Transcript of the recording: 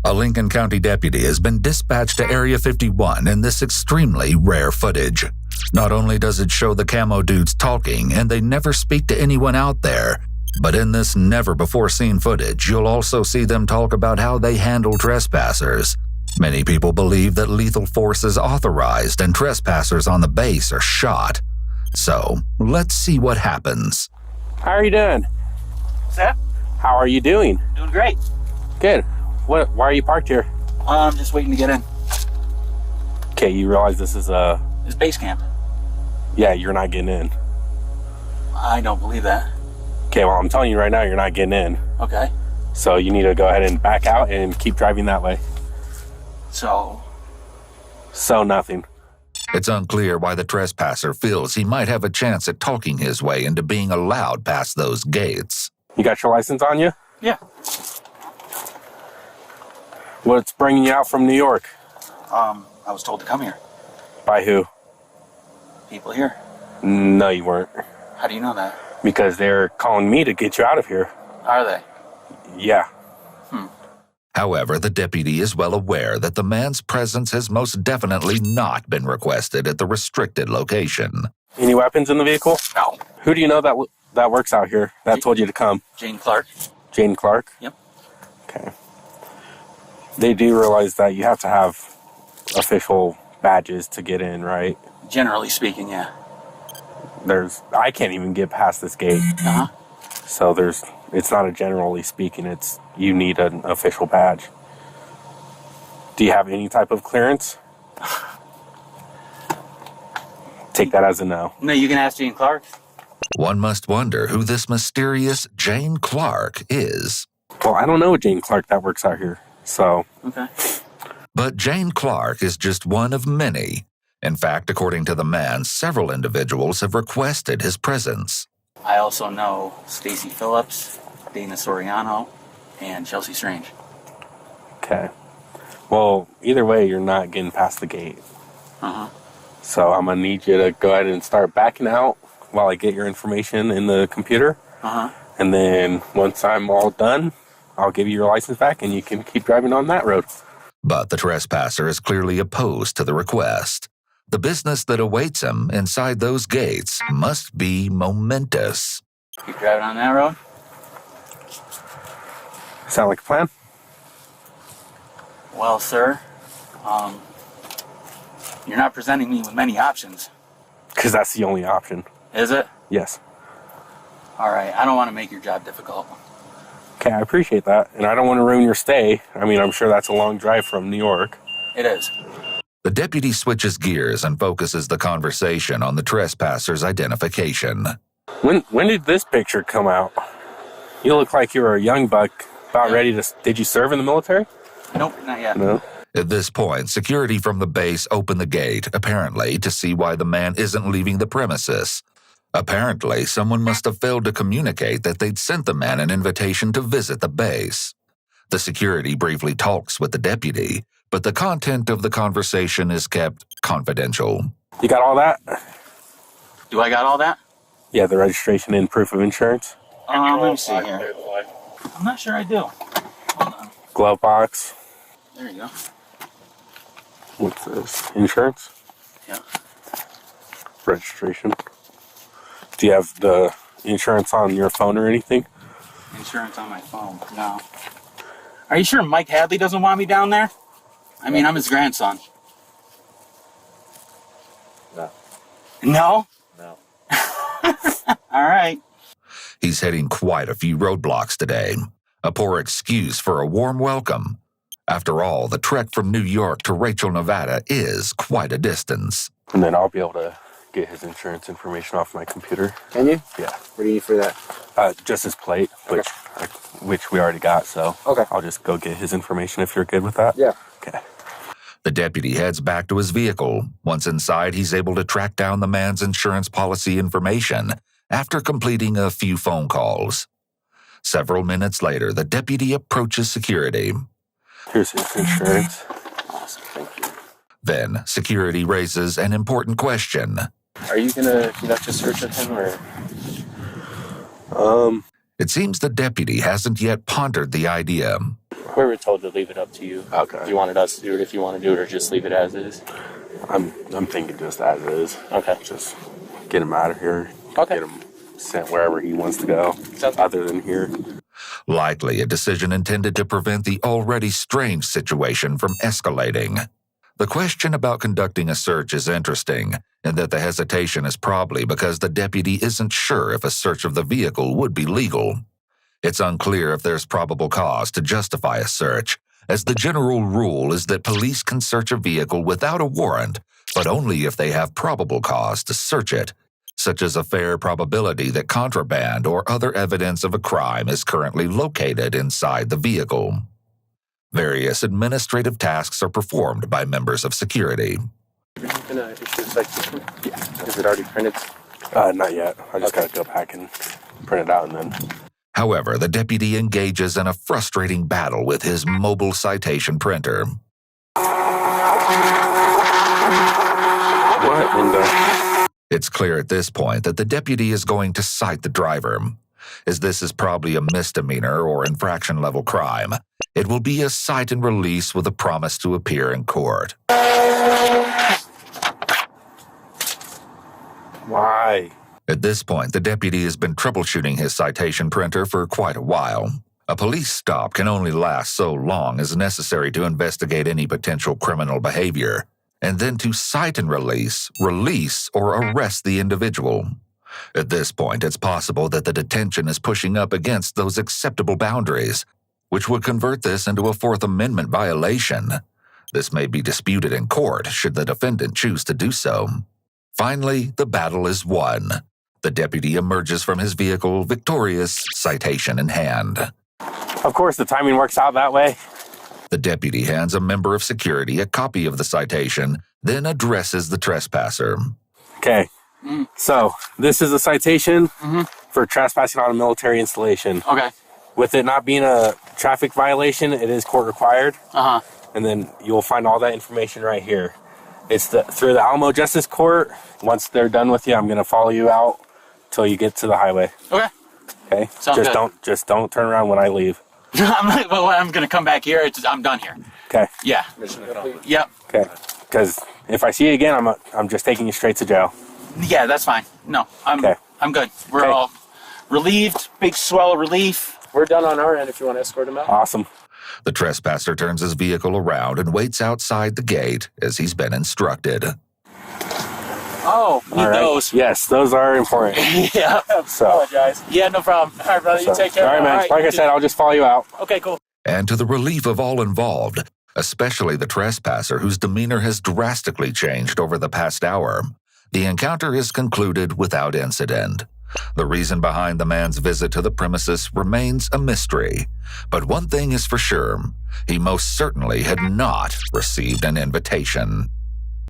A Lincoln County deputy has been dispatched to Area 51 in this extremely rare footage. Not only does it show the camo dudes talking and they never speak to anyone out there, but in this never-before-seen footage, you'll also see them talk about how they handle trespassers. Many people believe that lethal force is authorized and trespassers on the base are shot. So, let's see what happens. How are you doing? What's that? How are you doing? Doing great. Good. Why are you parked here? I'm just waiting to get in. Okay, you realize this is It's base camp. Yeah, you're not getting in. I don't believe that. Okay, well, I'm telling you right now, you're not getting in. Okay. So you need to go ahead and back out and keep driving that way. So Nothing. It's unclear why the trespasser feels he might have a chance at talking his way into being allowed past those gates. You got your license on you? yeah. What's bringing you out from New York? I was told to come here. By who? People here. No, you weren't. How do you know that? Because they're calling me to get you out of here. Are they? Yeah. However, the deputy is well aware that the man's presence has most definitely not been requested at the restricted location. Any weapons in the vehicle? No. Who do you know that works out here that told you to come? Jane Clark. Jane Clark? Yep. Okay. They do realize that you have to have official badges to get in, right? Generally speaking, yeah. I can't even get past this gate. Uh-huh. So it's not a generally speaking, you need an official badge. Do you have any type of clearance? Take that as a no. No, you can ask Jane Clark. One must wonder who this mysterious Jane Clark is. Well, I don't know Jane Clark that works out here, so. Okay. But Jane Clark is just one of many. In fact, according to the man, several individuals have requested his presence. I also know Stacy Phillips, Dana Soriano, and Chelsea Strange. Okay. Well, either way, you're not getting past the gate. Uh-huh. So I'm going to need you to go ahead and start backing out while I get your information in the computer. Uh-huh. And then once I'm all done, I'll give you your license back and you can keep driving on that road. But the trespasser is clearly opposed to the request. The business that awaits him inside those gates must be momentous. Keep driving on that road? Sound like a plan? Well, sir, you're not presenting me with many options. Because that's the only option. Is it? Yes. All right, I don't want to make your job difficult. Okay, I appreciate that. And I don't want to ruin your stay. I mean, I'm sure that's a long drive from New York. It is. The deputy switches gears and focuses the conversation on the trespasser's identification. When did this picture come out? You look like you were a young buck about ready to... Did you serve in the military? Nope, not yet. No. At this point, security from the base open the gate, apparently to see why the man isn't leaving the premises. Apparently, someone must have failed to communicate that they'd sent the man an invitation to visit the base. The security briefly talks with the deputy, but the content of the conversation is kept confidential. You got all that? Do I got all that? Yeah, the registration and proof of insurance. Let me see here. I'm not sure I do. Hold on. Glove box. There you go. What's this? Insurance? Yeah. Registration. Do you have the insurance on your phone or anything? Insurance on my phone. No. Are you sure Mike Hadley doesn't want me down there? I mean, I'm his grandson. No. No? No. All right. He's hitting quite a few roadblocks today. A poor excuse for a warm welcome. After all, the trek from New York to Rachel, Nevada is quite a distance. And then I'll be able to get his insurance information off my computer. Can you? Yeah. What do you need for that? Just his plate, Okay. which we already got, so Okay. I'll just go get his information if you're good with that. Yeah. Okay. The deputy heads back to his vehicle. Once inside, he's able to track down the man's insurance policy information after completing a few phone calls. Several minutes later, the deputy approaches security. Here's his insurance. Awesome. Thank you. Then, security raises an important question. Are you gonna conduct a search of him, or? It seems the deputy hasn't yet pondered the idea. We were told to leave it up to you. Okay. If you wanted us to do it, if you want to do it, or just leave it as is. I'm thinking just as is. Okay. Just get him out of here. Okay. Get him sent wherever he wants to go, other than here. Likely a decision intended to prevent the already strange situation from escalating. The question about conducting a search is interesting, in that the hesitation is probably because the deputy isn't sure if a search of the vehicle would be legal. It's unclear if there's probable cause to justify a search, as the general rule is that police can search a vehicle without a warrant, but only if they have probable cause to search it, such as a fair probability that contraband or other evidence of a crime is currently located inside the vehicle. Various administrative tasks are performed by members of security. Are you going to issue a citation? Yeah. Is it already printed? Not yet. I just got to go back and print it out and then... However, the deputy engages in a frustrating battle with his mobile citation printer. What in the... It's clear at this point that the deputy is going to cite the driver. As this is probably a misdemeanor or infraction-level crime, it will be a cite and release with a promise to appear in court. Why? At this point, the deputy has been troubleshooting his citation printer for quite a while. A police stop can only last so long as necessary to investigate any potential criminal behavior, and then to cite and release or arrest the individual. At this point, it's possible that the detention is pushing up against those acceptable boundaries, which would convert this into a Fourth Amendment violation. This may be disputed in court should the defendant choose to do so. Finally, the battle is won. The deputy emerges from his vehicle victorious, citation in hand. Of course, the timing works out that way. The deputy hands a member of security a copy of the citation, then addresses the trespasser. Okay. So, this is a citation for trespassing on a military installation. Okay. With it not being a traffic violation, it is court required. And then you'll find all that information right here. It's through the Alamo Justice Court. Once they're done with you, I'm going to follow you out till you get to the highway. Okay. Okay? Sounds good. Just don't turn around when I leave. I'm going to come back here. I'm done here. Okay. Yeah. Yep. Okay. Because if I see you again, I'm just taking you straight to jail. Yeah, that's fine. No, I'm good. We're Okay. all relieved. Big swell of relief. We're done on our end if you want to escort him out. Awesome. The trespasser turns his vehicle around and waits outside the gate as he's been instructed. Oh, need those. Yes, those are important. Yeah. So, Apologize. Yeah, no problem. All right, brother. You take care. all right, man. Like I said, I'll just follow you out. Okay, cool. And to the relief of all involved, especially the trespasser whose demeanor has drastically changed over the past hour, the encounter is concluded without incident. The reason behind the man's visit to the premises remains a mystery, but one thing is for sure, he most certainly had not received an invitation.